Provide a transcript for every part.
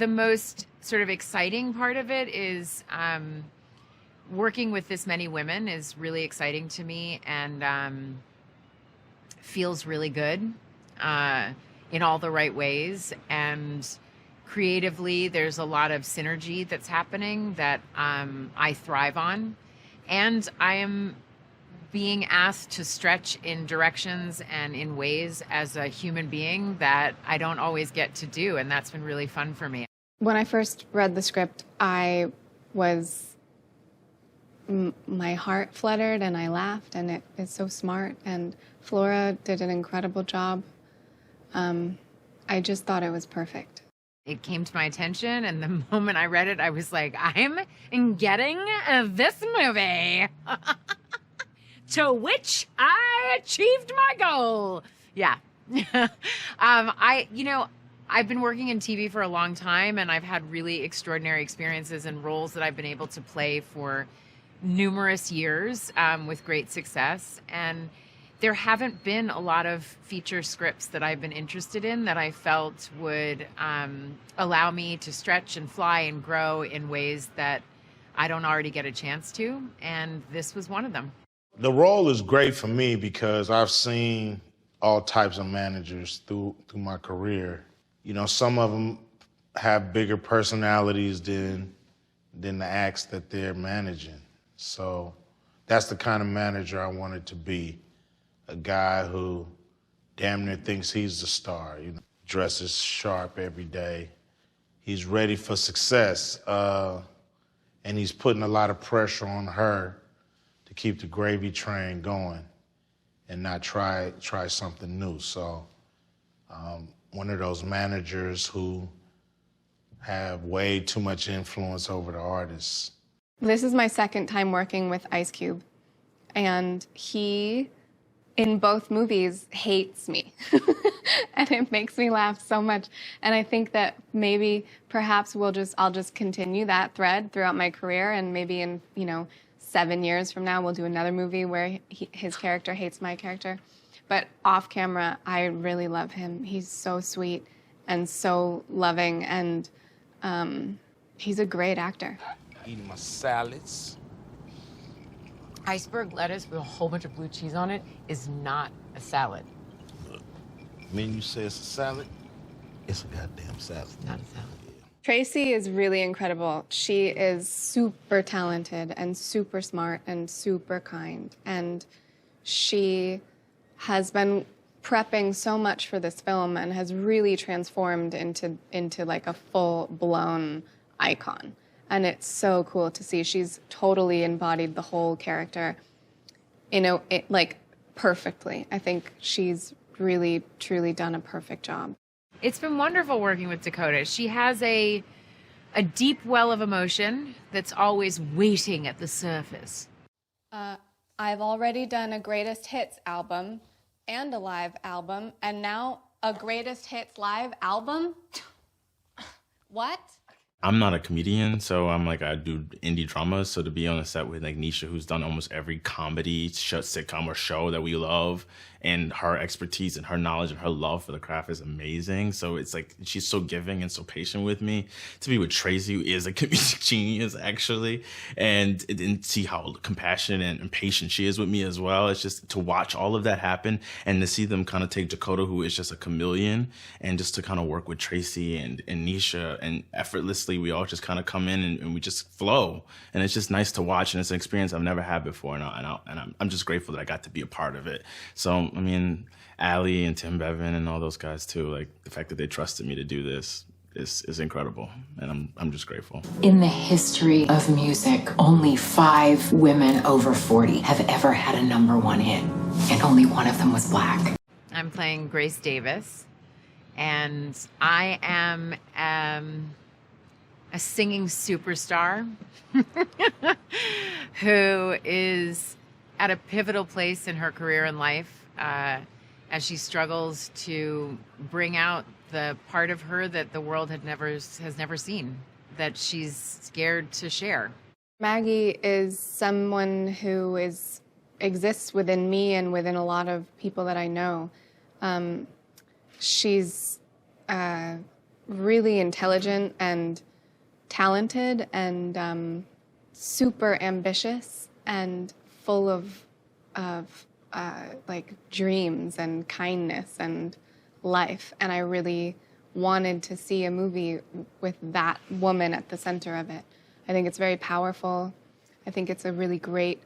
the most sort of exciting part of it is working with this many women is really exciting to me, and feels really good in all the right ways. And creatively, there's a lot of synergy that's happening that I thrive on. And I am being asked to stretch in directions and in ways as a human being that I don't always get to do, and that's been really fun for me. When I first read the script, my heart fluttered and I laughed, and it is so smart, and Flora did an incredible job. I just thought it was perfect. It came to my attention, and the moment I read it, I was like, I'm getting this movie. To which I achieved my goal. Yeah. I've been working in TV for a long time, and I've had really extraordinary experiences and roles that I've been able to play for numerous years with great success. And there haven't been a lot of feature scripts that I've been interested in that I felt would allow me to stretch and fly and grow in ways that I don't already get a chance to. And this was one of them. The role is great for me because I've seen all types of managers through my career. You know, some of them have bigger personalities than the acts that they're managing. So that's the kind of manager I wanted to be. A guy who damn near thinks he's the star, you know, dresses sharp every day. He's ready for success, and he's putting a lot of pressure on her to keep the gravy train going and not try something new. So one of those managers who have way too much influence over the artists. This is my second time working with Ice Cube, and he, in both movies, hates me. And it makes me laugh so much. And I think that perhaps I'll just continue that thread throughout my career, and maybe in, 7 years from now, we'll do another movie where his character hates my character. But off camera, I really love him. He's so sweet and so loving, and he's a great actor. Eating my salads. Iceberg lettuce with a whole bunch of blue cheese on it is not a salad. Look, when you say it's a salad, it's a goddamn salad. It's not a salad. TRACEE is really incredible. She is super talented and super smart and super kind. And she has been prepping so much for this film and has really transformed into like a full-blown icon. And it's so cool to see. She's totally embodied the whole character, like perfectly. I think she's really, truly done a perfect job. It's been wonderful working with Dakota. She has a deep well of emotion that's always waiting at the surface. I've already done a greatest hits album and a live album, and now a greatest hits live album? What? I'm not a comedian, so I do indie dramas. So to be on a set with like Nisha, who's done almost every comedy, sitcom, or show that we love, and her expertise and her knowledge and her love for the craft is amazing. So it's like she's so giving and so patient with me. To be with TRACEE, who is a comedic genius actually, and see how compassionate and patient she is with me as well. It's just to watch all of that happen and to see them kind of take Dakota, who is just a chameleon, and just to kind of work with TRACEE and Nisha, and effortlessly we all just kind of come in and we just flow. And it's just nice to watch, and it's an experience I've never had before, and I'm just grateful that I got to be a part of it. So I mean, Allie and Tim Bevan and all those guys too, like the fact that they trusted me to do this is incredible, and I'm just grateful. In the history of music, only 5 women over 40 have ever had a #1 hit, and only one of them was Black. I'm playing Grace Davis, and I am a singing superstar who is at a pivotal place in her career and life as she struggles to bring out the part of her that the world has never seen, that she's scared to share. Maggie is someone who exists within me and within a lot of people that I know. She's really intelligent and talented and super ambitious and full of like dreams and kindness and life. And I really wanted to see a movie with that woman at the center of it. I think it's very powerful. I think it's a really great,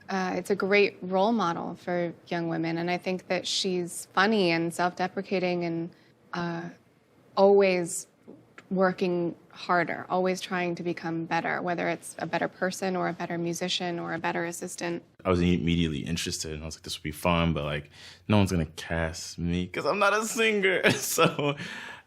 it's a great role model for young women. And I think that she's funny and self-deprecating and always working harder, always trying to become better, whether it's a better person or a better musician or a better assistant. I was immediately interested, and I was like, this would be fun, but like, no one's gonna cast me because I'm not a singer. So,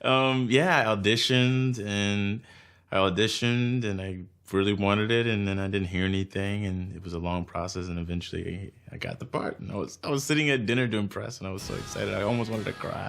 yeah, I auditioned and I really wanted it, and then I didn't hear anything, and it was a long process, and eventually I got the part. And I was sitting at dinner doing press, and I was so excited, I almost wanted to cry.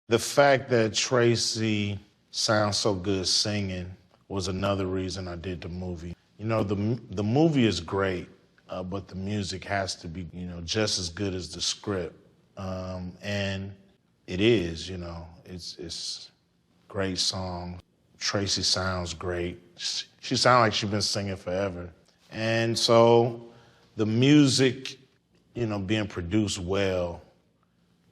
The fact that TRACEE sounds so good singing was another reason I did the movie. You know, the movie is great, but the music has to be, you know, just as good as the script. And it is, you know, it's great song. TRACEE sounds great. She sounds like she's been singing forever. And so the music, you know, being produced well,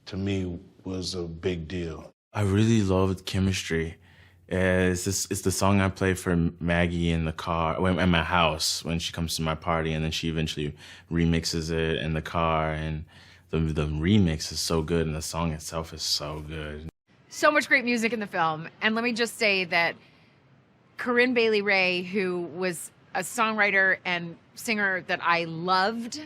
to me, was a big deal. I really loved Chemistry. It's the song I play for Maggie in the car, in my house when she comes to my party, and then she eventually remixes it in the car, and the remix is so good, and the song itself is so good. So much great music in the film. And let me just say that Corinne Bailey Rae, who was a songwriter and singer that I loved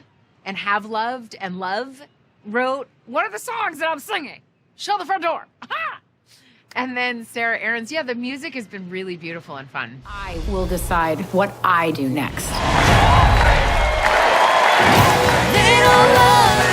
and have loved and love, wrote one of the songs that I'm singing, Shut the Front Door. Aha! And then Sarah Aarons, yeah, the music has been really beautiful and fun. I will decide what I do next. They don't love